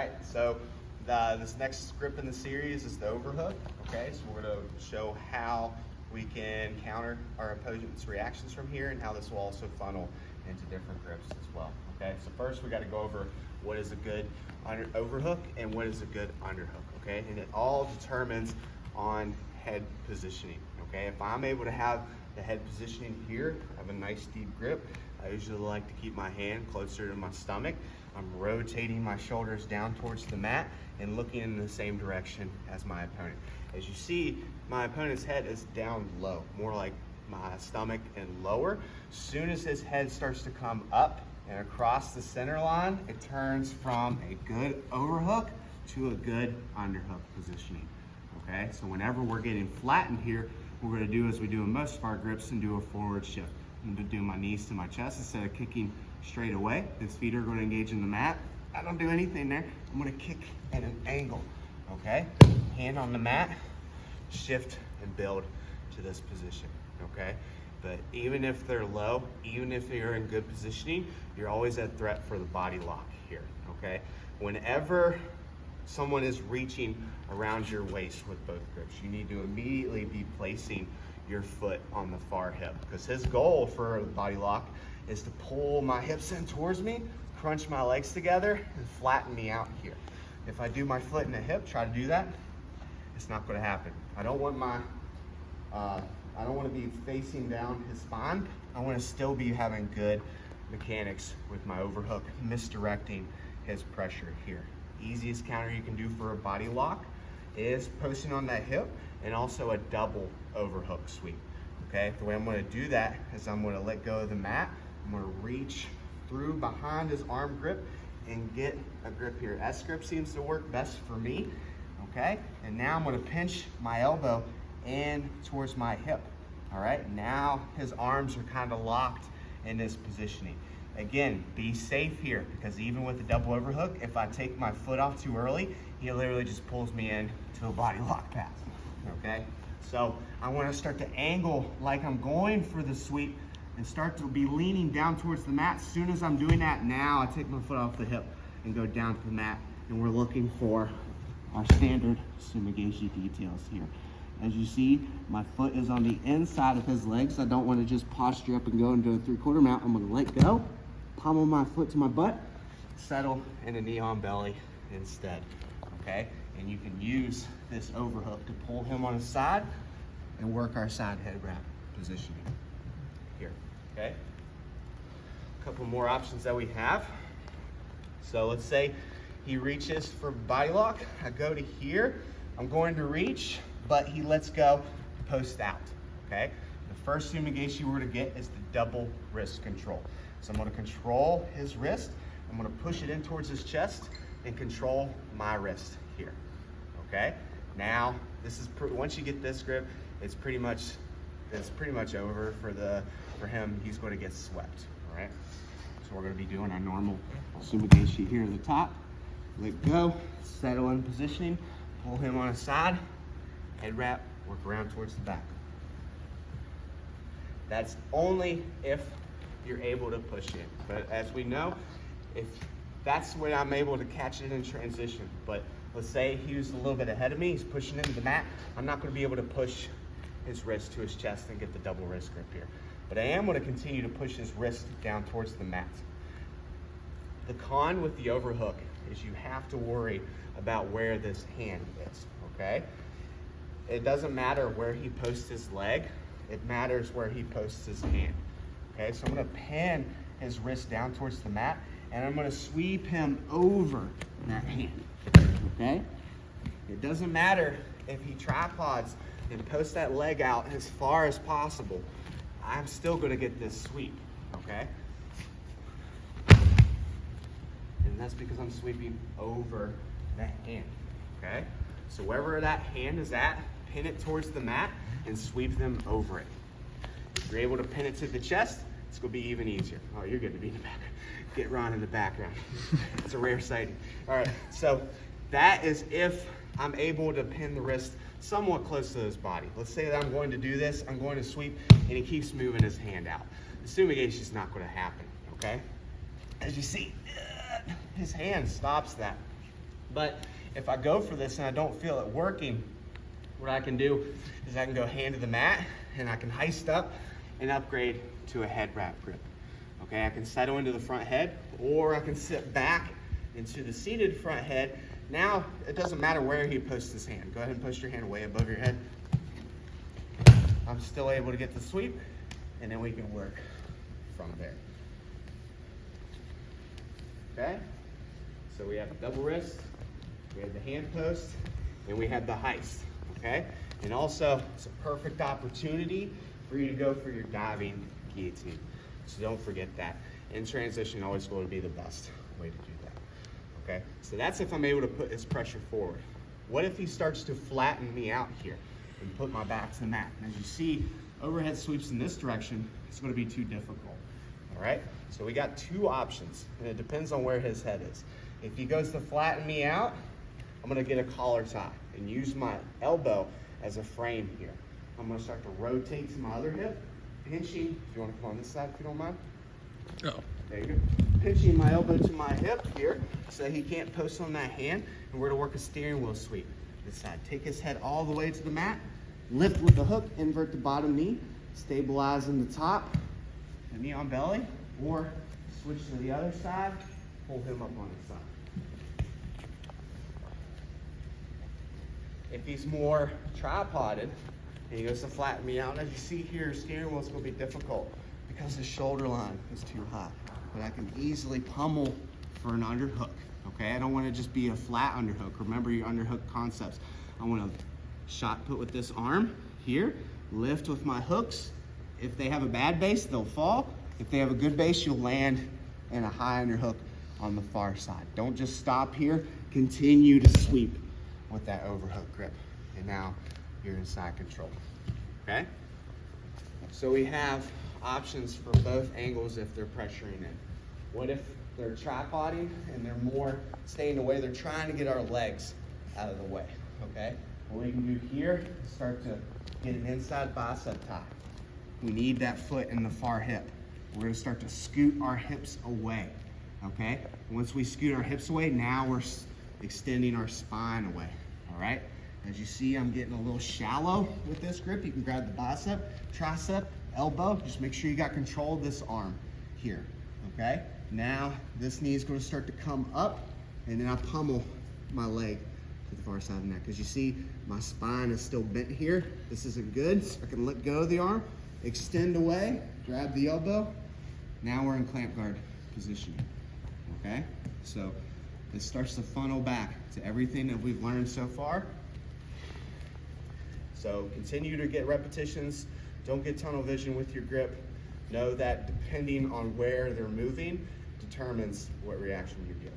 right, so this next grip in the series is the overhook. Okay, so we're going to show how we can counter our opponent's reactions from here and how this will also funnel into different grips as well. Okay, so first we got to go over what is a good overhook and what is a good underhook. Okay, and it all determines on head positioning. Okay, if I'm able to have the head positioning here, have a nice deep grip, I usually like to keep my hand closer to my stomach. I'm rotating my shoulders down towards the mat and looking in the same direction as my opponent. As you see, my opponent's head is down low, more like my stomach and lower. As soon as his head starts to come up and across the center line, it turns from a good overhook to a good underhook positioning. Okay, so whenever we're getting flattened here, what we're going to do is we do in most of our grips and do a forward shift. I'm going to do my knees to my chest instead of kicking straight away. His feet are going to engage in the mat. I don't do anything there. I'm going to kick at an angle. Okay, hand on the mat, shift and build to this position. Okay, but even if they're low, even if you're in good positioning, you're always at threat for the body lock here. Okay, whenever someone is reaching around your waist with both grips, you need to immediately be placing your foot on the far hip, because his goal for the body lock is to pull my hips in towards me, crunch my legs together, and flatten me out here. If I do my foot in the hip, try to do that, it's not going to happen. I don't want to be facing down his spine. I want to still be having good mechanics with my overhook, misdirecting his pressure here. Easiest counter you can do for a body lock is posting on that hip and also a double overhook sweep. Okay, the way I'm going to do that is I'm going to let go of the mat. I'm going to reach through behind his arm grip and get a grip here. S grip seems to work best for me. Okay, and now I'm going to pinch my elbow in towards my hip. All right, now his arms are kind of locked in this positioning. Again, be safe here, because even with the double overhook, if I take my foot off too early, he literally just pulls me in to a body lock pass. Okay, so I want to start to angle like I'm going for the sweep and start to be leaning down towards the mat. As soon as I'm doing that, now I take my foot off the hip and go down to the mat, and we're looking for our standard Sumigashi details here. As you see, my foot is on the inside of his legs. I don't want to just posture up and go into a 3/4 mount. I'm going to let go, pommel my foot to my butt, settle in a knee on belly instead. Okay, and you can use this overhook to pull him on his side and work our side head wrap positioning here. Okay, a couple more options that we have. So let's say he reaches for body lock. I go to here. I'm going to reach, but he lets go, post out. Okay, the first Sumigashi we're going to get is the double wrist control. So I'm going to control his wrist. I'm going to push it in towards his chest and control my wrist here. Okay, now this is once you get this grip, it's pretty much over for him. He's going to get swept. All right, so we're going to be doing our normal Sumigashi here at the top. Let go, settle in positioning, pull him on his side, head wrap, work around towards the back. That's only if you're able to push in. But as we know, if that's when I'm able to catch it in transition. But let's say he was a little bit ahead of me, he's pushing into the mat, I'm not going to be able to push his wrist to his chest and get the double wrist grip here. But I am going to continue to push his wrist down towards the mat. The con with the overhook is you have to worry about where this hand is, okay? It doesn't matter where he posts his leg, it matters where he posts his hand. Okay, so I'm going to pin his wrist down towards the mat, and I'm going to sweep him over that hand. Okay? It doesn't matter if he tripods and posts that leg out as far as possible. I'm still going to get this sweep. Okay? And that's because I'm sweeping over that hand. Okay? So wherever that hand is at, pin it towards the mat and sweep them over it. If you're able to pin it to the chest, it's going to be even easier. Oh, you're good to be in the background. Get Ron in the background. It's a rare sighting. All right, so that is if I'm able to pin the wrist somewhat close to his body. Let's say that I'm going to do this, I'm going to sweep, and he keeps moving his hand out. The Sumigashi is not going to happen, okay? As you see, his hand stops that. But if I go for this and I don't feel it working, what I can do is I can go hand to the mat and I can heist up and upgrade to a head wrap grip. Okay, I can settle into the front head, or I can sit back into the seated front head. Now, it doesn't matter where he posts his hand. Go ahead and post your hand way above your head. I'm still able to get the sweep, and then we can work from there. Okay, so we have double wrist, we have the hand post, and we have the heist. Okay, and also it's a perfect opportunity for you to go for your diving guillotine. So don't forget that. In transition, always going to be the best way to do that. Okay, so that's if I'm able to put his pressure forward. What if he starts to flatten me out here and put my back to the mat? And as you see, overhead sweeps in this direction, it's going to be too difficult. All right, so we got two options, and it depends on where his head is. If he goes to flatten me out, I'm going to get a collar tie and use my elbow as a frame here. I'm going to start to rotate to my other hip, pinching, if you want to come on this side if you don't mind. Oh. There you go. Pinching my elbow to my hip here so he can't post on that hand, and we're going to work a steering wheel sweep this side. Take his head all the way to the mat, lift with the hook, invert the bottom knee, stabilize in the top, the knee on belly, or switch to the other side, pull him up on his side. If he's more tripoded, and he goes to flatten me out, and as you see here, steering wheel is going to be difficult because the shoulder line is too high. But I can easily pummel for an underhook, okay? I don't want to just be a flat underhook. Remember your underhook concepts. I want to shot put with this arm here, lift with my hooks. If they have a bad base, they'll fall. If they have a good base, you'll land in a high underhook on the far side. Don't just stop here. Continue to sweep with that overhook grip. And now you're in side control, okay? So we have options for both angles if they're pressuring in. What if they're tripoding and they're more staying away? They're trying to get our legs out of the way, okay? What we can do here is start to get an inside bicep tie. We need that foot in the far hip. We're gonna start to scoot our hips away, okay? Once we scoot our hips away, now we're extending our spine away, all right? As you see, I'm getting a little shallow with this grip. You can grab the bicep, tricep, elbow. Just make sure you got control of this arm here, okay? Now, this knee is gonna start to come up, and then I pummel my leg to the far side of the neck. As you see, my spine is still bent here. This isn't good, so I can let go of the arm, extend away, grab the elbow. Now we're in clamp guard position, okay? So this starts to funnel back to everything that we've learned so far. So continue to get repetitions. Don't get tunnel vision with your grip. Know that depending on where they're moving determines what reaction you give.